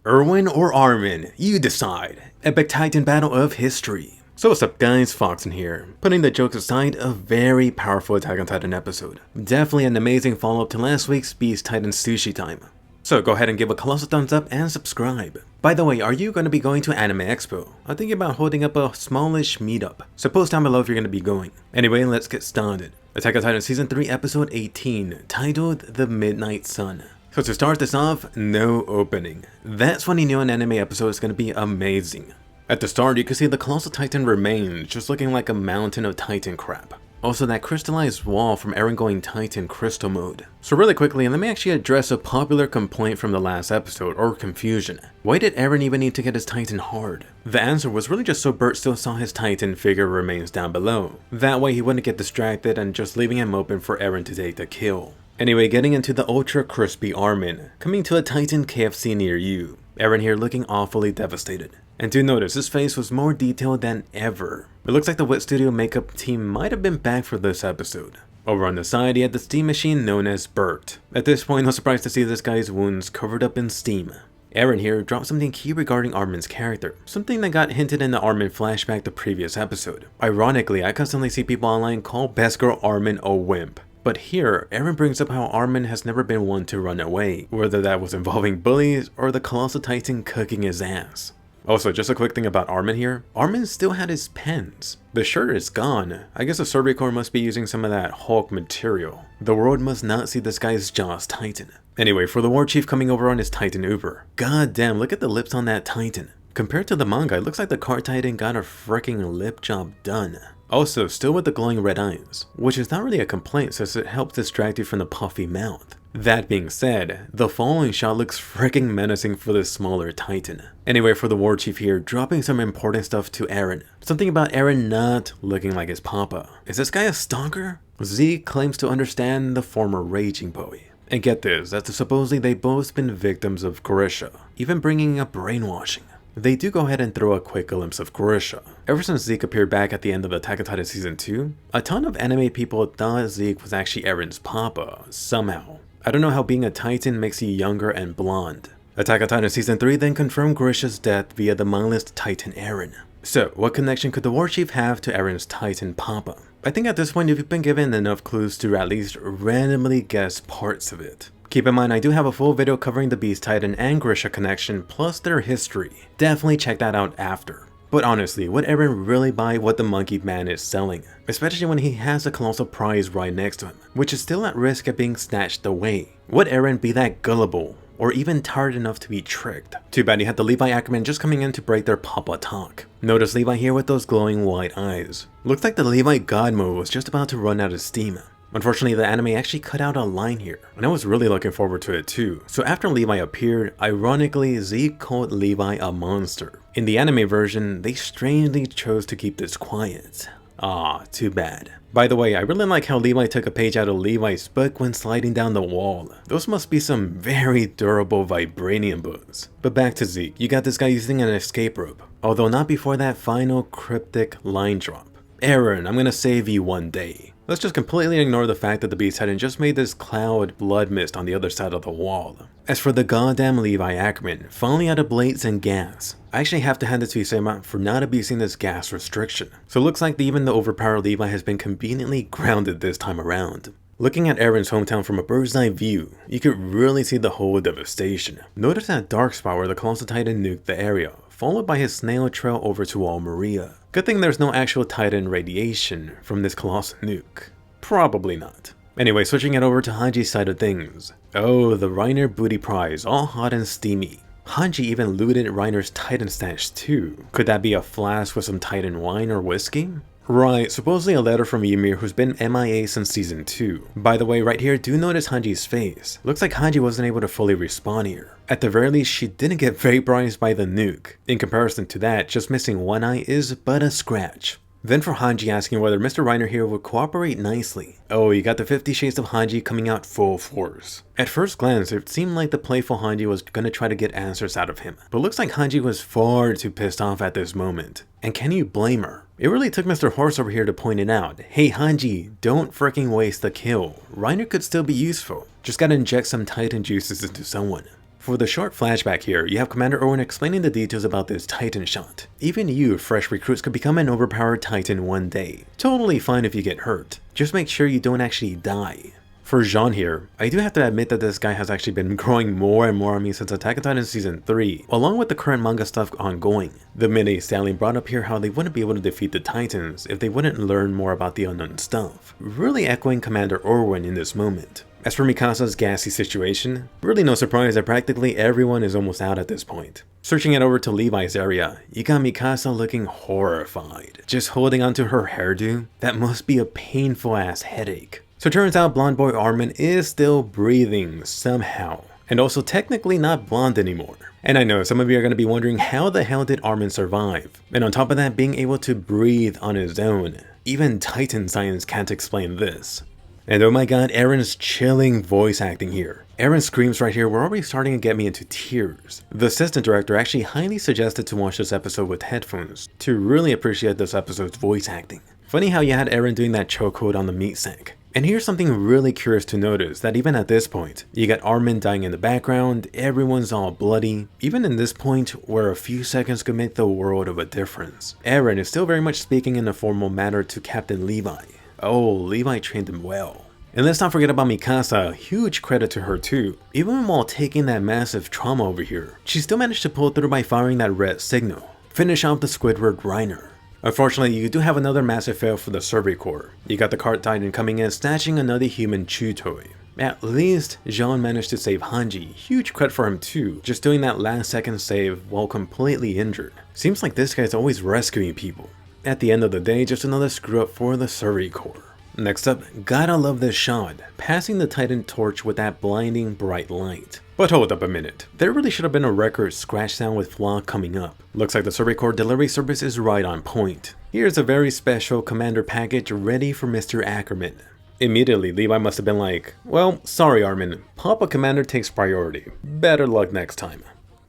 Erwin or Armin, you decide. Epic Titan battle of history. So what's up guys, Foxen here. Putting the jokes aside, a very powerful Attack on Titan episode. Definitely an amazing follow-up to last week's Beast Titan Sushi Time. So go ahead and give a colossal thumbs up and subscribe. By the way, are you going to be going to Anime Expo? I'm thinking about holding up a smallish meetup, so post down below if you're going to be going. Anyway, let's get started. Attack on Titan Season 3 Episode 18, titled The Midnight Sun. So to start this off, no opening. That's when you knew an anime episode is going to be amazing. At the start, you can see the Colossal Titan remains, just looking like a mountain of Titan crap. Also, that crystallized wall from Eren going Titan crystal mode. So really quickly, let me actually address a popular complaint from the last episode, or confusion. Why did Eren even need to get his Titan hard? The answer was really just so Bert still saw his Titan figure remains down below. That way he wouldn't get distracted and just leaving him open for Eren to take the kill. Anyway, getting into the ultra crispy Armin, coming to a Titan KFC near you. Eren here looking awfully devastated. And do notice, his face was more detailed than ever. It looks like the Wit Studio makeup team might have been back for this episode. Over on the side, he had the steam machine known as Bert. At this point, no surprise to see this guy's wounds covered up in steam. Eren here dropped something key regarding Armin's character, something that got hinted in the Armin flashback the previous episode. Ironically, I constantly see people online call Best Girl Armin a wimp. But here, Eren brings up how Armin has never been one to run away, whether that was involving bullies or the Colossal Titan cooking his ass. Also, just a quick thing about Armin here, Armin still had his pens. The shirt is gone. I guess the Survey Corps must be using some of that Hulk material. The world must not see this guy's Jaws Titan. Anyway, for the War Chief coming over on his Titan Uber. God damn, look at the lips on that Titan. Compared to the manga, it looks like the car Titan got a freaking lip job done. Also, still with the glowing red eyes, which is not really a complaint since it helps distract you from the puffy mouth. That being said, the following shot looks freaking menacing for this smaller Titan. Anyway, for the War Chief here, dropping some important stuff to Eren. Something about Eren not looking like his papa. Is this guy a stalker? Zeke claims to understand the former raging boy. And get this, that supposedly they both been victims of Grisha, even bringing up brainwashing. They do go ahead and throw a quick glimpse of Grisha. Ever since Zeke appeared back at the end of Attack on Titan Season 2, a ton of anime people thought Zeke was actually Eren's papa, somehow. I don't know how being a Titan makes you younger and blonde. Attack on Titan Season 3 then confirmed Grisha's death via the mindless Titan Eren. So, what connection could the War Chief have to Eren's Titan papa? I think at this point you've been given enough clues to at least randomly guess parts of it. Keep in mind, I do have a full video covering the Beast Titan and Grisha connection plus their history. Definitely check that out after. But honestly, would Eren really buy what the monkey man is selling? Especially when he has a colossal prize right next to him, which is still at risk of being snatched away. Would Eren be that gullible, or even tired enough to be tricked? Too bad you had the Levi Ackerman just coming in to break their papa talk. Notice Levi here with those glowing white eyes. Looks like the Levi God mode was just about to run out of steam. Unfortunately, the anime actually cut out a line here, and I was really looking forward to it too. So after Levi appeared, ironically, Zeke called Levi a monster. In the anime version, they strangely chose to keep this quiet. Ah, too bad. By the way, I really like how Levi took a page out of Levi's book when sliding down the wall. Those must be some very durable vibranium books. But back to Zeke, you got this guy using an escape rope, although not before that final cryptic line drop. Eren, I'm gonna save you one day. Let's just completely ignore the fact that the Beast Titan just made this cloud blood mist on the other side of the wall. As for the goddamn Levi Ackerman, finally out of blades and gas. I actually have to hand it to Isayama for not abusing this gas restriction. So it looks like even the overpowered Levi has been conveniently grounded this time around. Looking at Eren's hometown from a bird's eye view, you could really see the whole devastation. Notice that dark spot where the Colossal Titan nuked the area, followed by his snail trail over to Almeria. Good thing there's no actual Titan radiation from this colossal nuke. Probably not. Anyway, switching it over to Hange's side of things. Oh, the Reiner booty prize, all hot and steamy. Hange even looted Reiner's Titan stash too. Could that be a flask with some Titan wine or whiskey? Right, supposedly a letter from Ymir who's been MIA since season 2. By the way, right here, do notice Hange's face. Looks like Hange wasn't able to fully respawn here. At the very least, she didn't get vaporized by the nuke. In comparison to that, just missing one eye is but a scratch. Then for Hange asking whether Mr. Reiner here would cooperate nicely. Oh, you got the 50 Shades of Hange coming out full force. At first glance, it seemed like the playful Hange was gonna try to get answers out of him. But looks like Hange was far too pissed off at this moment. And can you blame her? It really took Mr. Horse over here to point it out. Hey Hange, don't freaking waste the kill. Reiner could still be useful. Just gotta inject some Titan juices into someone. For the short flashback here, you have Commander Erwin explaining the details about this Titan shot. Even you, fresh recruits, could become an overpowered Titan one day. Totally fine if you get hurt. Just make sure you don't actually die. For Jean here, I do have to admit that this guy has actually been growing more and more on me since Attack on Titan Season 3, along with the current manga stuff ongoing. The minute Stanley brought up here how they wouldn't be able to defeat the Titans if they wouldn't learn more about the unknown stuff, really echoing Commander Erwin in this moment. As for Mikasa's gassy situation, really no surprise that practically everyone is almost out at this point. Searching it over to Levi's area, you got Mikasa looking horrified, just holding onto her hairdo. That must be a painful ass headache. So it turns out blonde boy Armin is still breathing somehow, and also technically not blonde anymore. And I know some of you are going to be wondering how the hell did Armin survive? And on top of that, being able to breathe on his own. Even Titan science can't explain this. And oh my god, Eren's chilling voice acting here. Eren's screams right here were already starting to get me into tears. The assistant director actually highly suggested to watch this episode with headphones to really appreciate this episode's voice acting. Funny how you had Eren doing that chokehold on the meat sack. And here's something really curious to notice, that even at this point, you got Armin dying in the background, everyone's all bloody. Even in this point, where a few seconds could make the world of a difference, Eren is still very much speaking in a formal manner to Captain Levi. Oh, Levi trained him well. And let's not forget about Mikasa, huge credit to her too. Even while taking that massive trauma over here, she still managed to pull through by firing that red signal. Finish off the Squidward Reiner. Unfortunately, you do have another massive fail for the Survey Corps. You got the Cart Titan coming in, snatching another human chew toy. At least, Jean managed to save Hange, huge credit for him too, just doing that last second save while completely injured. Seems like this guy's always rescuing people. At the end of the day, just another screw up for the Survey Corps. Next up, gotta love this shot, passing the Titan torch with that blinding bright light. But hold up a minute, there really should have been a record scratch sound with Flock coming up. Looks like the Survey Corps delivery service is right on point. Here's a very special commander package ready for Mr. Ackerman. Immediately, Levi must have been like, well, sorry Armin, Papa Commander takes priority. Better luck next time.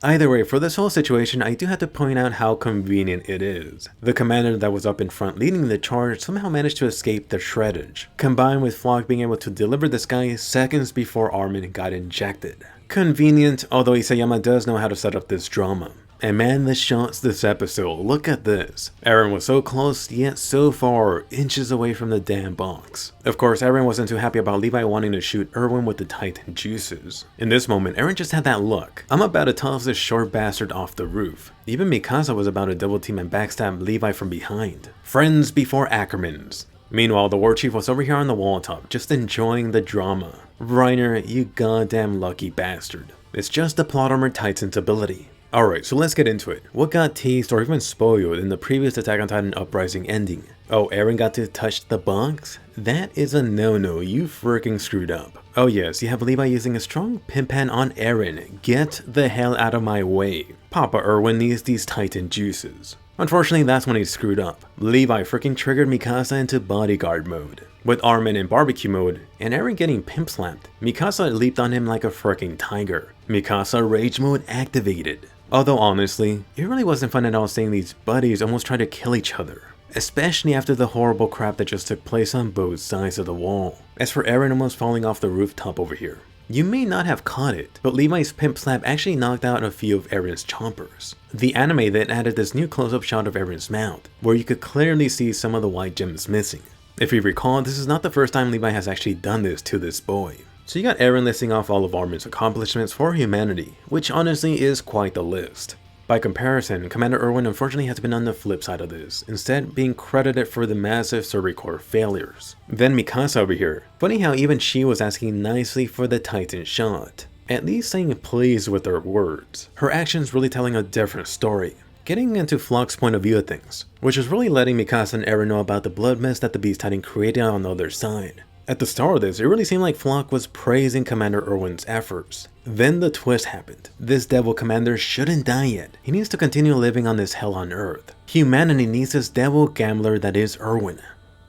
Either way, for this whole situation, I do have to point out how convenient it is. The commander that was up in front leading the charge somehow managed to escape the shreddage, combined with Flock being able to deliver this guy seconds before Armin got injected. Convenient, although Isayama does know how to set up this drama. And man, the shots this episode, look at this. Eren was so close, yet so far, inches away from the damn box. Of course, Eren wasn't too happy about Levi wanting to shoot Erwin with the Titan juices. In this moment, Eren just had that look. I'm about to toss this short bastard off the roof. Even Mikasa was about to double team and backstab Levi from behind. Friends before Ackermans. Meanwhile, the war chief was over here on the wall top, just enjoying the drama. Reiner, you goddamn lucky bastard. It's just the plot armor Titan's ability. Alright, so let's get into it. What got teased or even spoiled in the previous Attack on Titan Uprising ending? Oh, Eren got to touch the box? That is a no-no, you freaking screwed up. Oh yes, you have Levi using a strong pimpan on Eren. Get the hell out of my way. Papa Erwin needs these Titan juices. Unfortunately, that's when he screwed up. Levi freaking triggered Mikasa into bodyguard mode. With Armin in barbecue mode, and Eren getting pimp slapped, Mikasa leaped on him like a freaking tiger. Mikasa rage mode activated. Although honestly, it really wasn't fun at all seeing these buddies almost try to kill each other. Especially after the horrible crap that just took place on both sides of the wall. As for Eren almost falling off the rooftop over here. You may not have caught it, but Levi's pimp slap actually knocked out a few of Eren's chompers. The anime then added this new close-up shot of Eren's mouth, where you could clearly see some of the white gems missing. If you recall, this is not the first time Levi has actually done this to this boy. So you got Eren listing off all of Armin's accomplishments for humanity, which honestly is quite the list. By comparison, Commander Erwin unfortunately has been on the flip side of this, instead being credited for the massive Survey Corps failures. Then Mikasa over here, funny how even she was asking nicely for the Titan shot, at least saying please with her words. Her actions really telling a different story. Getting into Flock's point of view of things, which is really letting Mikasa and Eren know about the blood mess that the Beast Titan created on the other side. At the start of this, it really seemed like Flock was praising Commander Erwin's efforts. Then the twist happened. This devil commander shouldn't die yet. He needs to continue living on this hell on earth. Humanity needs this devil gambler that is Erwin.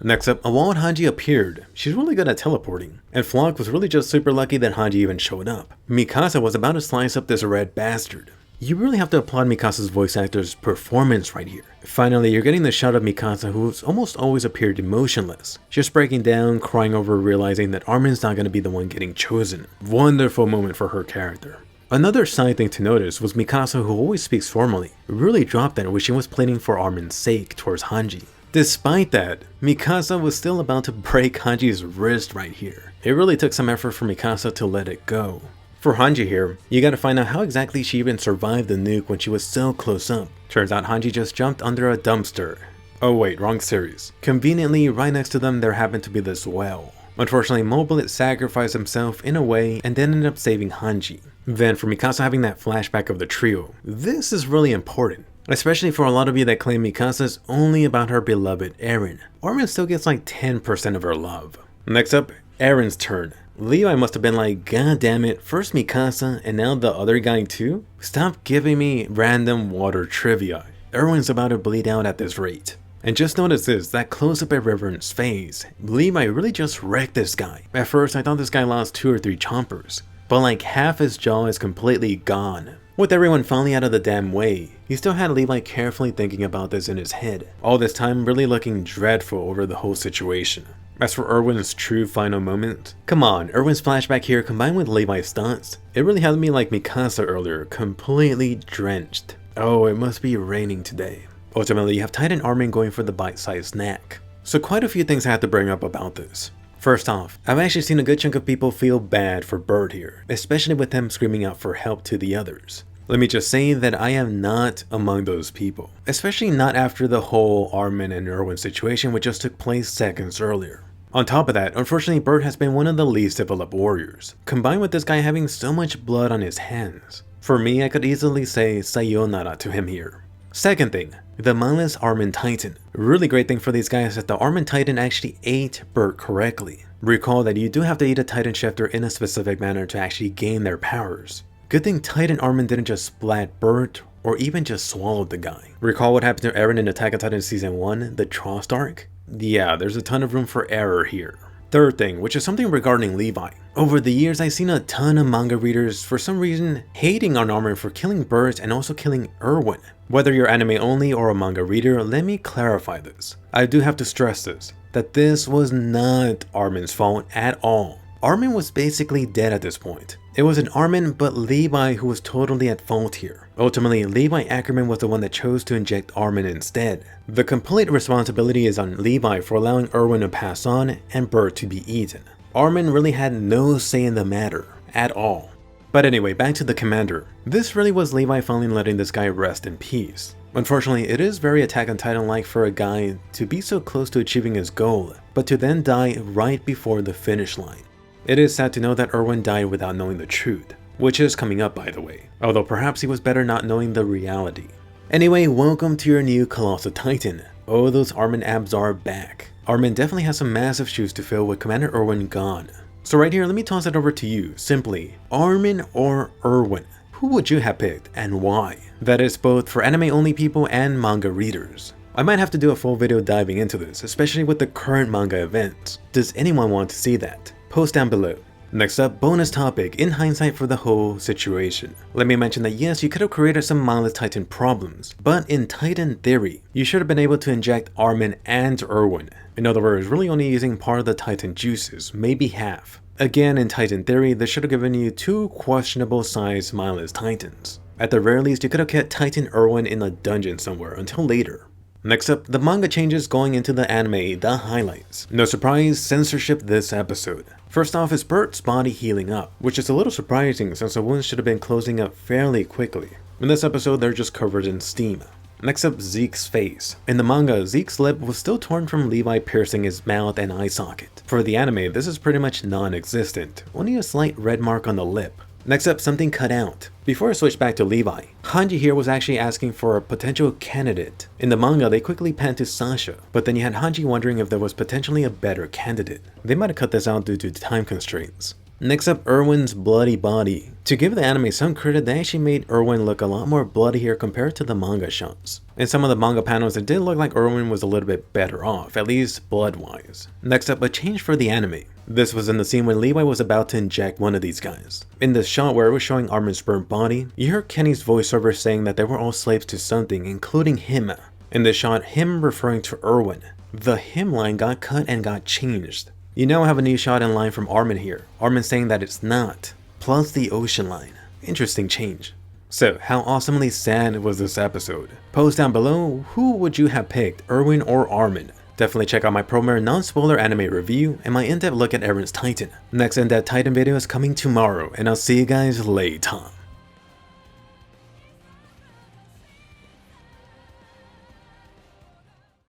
Next up, a wild Hange appeared. She's really good at teleporting. And Flock was really just super lucky that Hange even showed up. Mikasa was about to slice up this red bastard. You really have to applaud Mikasa's voice actor's performance right here. Finally, you're getting the shot of Mikasa, who's almost always appeared emotionless. Just breaking down, crying over realizing that Armin's not going to be the one getting chosen. Wonderful moment for her character. Another side thing to notice was Mikasa, who always speaks formally, really dropped that when she was pleading for Armin's sake towards Hange. Despite that, Mikasa was still about to break Hange's wrist right here. It really took some effort for Mikasa to let it go. For Hange here, you gotta find out how exactly she even survived the nuke when she was so close up. Turns out Hange just jumped under a dumpster. Oh wait, wrong series. Conveniently, right next to them there happened to be this well. Unfortunately, Moblet sacrificed himself in a way and then ended up saving Hange. Then for Mikasa having that flashback of the trio, this is really important. Especially for a lot of you that claim Mikasa's only about her beloved Eren. Armin still gets like 10% of her love. Next up, Eren's turn. Levi must have been like, god damn it, first Mikasa and now the other guy too? Stop giving me random water trivia. Erwin's about to bleed out at this rate. And just notice this, that close-up at Reverend's face. Levi really just wrecked this guy. At first I thought this guy lost 2 or 3 chompers, but like half his jaw is completely gone. With everyone finally out of the damn way, he still had Levi carefully thinking about this in his head, all this time really looking dreadful over the whole situation. As for Erwin's true final moment, come on, Erwin's flashback here combined with Levi's thoughts, it really had me like Mikasa earlier, completely drenched. Oh, it must be raining today. Ultimately, you have Titan Armin going for the bite-sized snack. So quite a few things I have to bring up about this. First off, I've actually seen a good chunk of people feel bad for Bird here, especially with him screaming out for help to the others. Let me just say that I am not among those people, especially not after the whole Armin and Erwin situation which just took place seconds earlier. On top of that, unfortunately Bird has been one of the least developed warriors, combined with this guy having so much blood on his hands. For me, I could easily say sayonara to him here. Second thing, the mindless Armin Titan. Really great thing for these guys that the Armin Titan actually ate Bird correctly. Recall that you do have to eat a Titan shifter in a specific manner to actually gain their powers. Good thing Titan Armin didn't just splat Bird or even just swallowed the guy. Recall what happened to Eren in Attack on Titan Season 1, the Trost arc? Yeah, there's a ton of room for error here. Third thing, which is something regarding Levi. Over the years, I've seen a ton of manga readers for some reason hating on Armin for killing birds and also killing Erwin. Whether you're anime only or a manga reader, let me clarify this. I do have to stress this, that this was not Armin's fault at all. Armin was basically dead at this point. It wasn't Armin but Levi who was totally at fault here. Ultimately, Levi Ackerman was the one that chose to inject Armin instead. The complete responsibility is on Levi for allowing Erwin to pass on and Bird to be eaten. Armin really had no say in the matter at all. But anyway, back to the commander. This really was Levi finally letting this guy rest in peace. Unfortunately, it is very Attack on Titan-like for a guy to be so close to achieving his goal, but to then die right before the finish line. It is sad to know that Erwin died without knowing the truth, which is coming up by the way, although perhaps he was better not knowing the reality. Anyway, welcome to your new Colossal Titan. Oh, those Armin abs are back. Armin definitely has some massive shoes to fill with Commander Erwin gone. So right here, let me toss it over to you, simply, Armin or Erwin? Who would you have picked and why? That is both for anime only people and manga readers. I might have to do a full video diving into this, especially with the current manga events. Does anyone want to see that? Post down below. Next up, bonus topic, in hindsight for the whole situation. Let me mention that yes, you could have created some mindless Titan problems, but in Titan theory, you should have been able to inject Armin and Erwin. In other words, really only using part of the Titan juices, maybe half. Again, in Titan theory, this should have given you 2 questionable sized mindless Titans. At the very least, you could have kept Titan Erwin in a dungeon somewhere until later. Next up, the manga changes going into the anime, the highlights. No surprise, censorship this episode. First off is Bird's body healing up, which is a little surprising since the wounds should have been closing up fairly quickly. In this episode, they're just covered in steam. Next up, Zeke's face. In the manga, Zeke's lip was still torn from Levi piercing his mouth and eye socket. For the anime, this is pretty much non-existent, only a slight red mark on the lip. Next up, something cut out. Before I switch back to Levi, Hange here was actually asking for a potential candidate. In the manga, they quickly panned to Sasha, but then you had Hange wondering if there was potentially a better candidate. They might have cut this out due to time constraints. Next up, Erwin's bloody body. To give the anime some credit, they actually made Erwin look a lot more bloody here compared to the manga shots. In some of the manga panels, it did look like Erwin was a little bit better off, at least blood-wise. Next up, a change for the anime. This was in the scene when Levi was about to inject one of these guys. In this shot where it was showing Armin's burnt body, you heard Kenny's voiceover saying that they were all slaves to something, including him. In this shot, him referring to Erwin. The him line got cut and got changed. You now have a new shot in line from Armin here. Armin saying that it's not. Plus the ocean line. Interesting change. So, how awesomely sad was this episode? Post down below, who would you have picked, Erwin or Armin? Definitely check out my Promare non-spoiler anime review and my in-depth look at Eren's Titan. Next in-depth Titan video is coming tomorrow, and I'll see you guys later.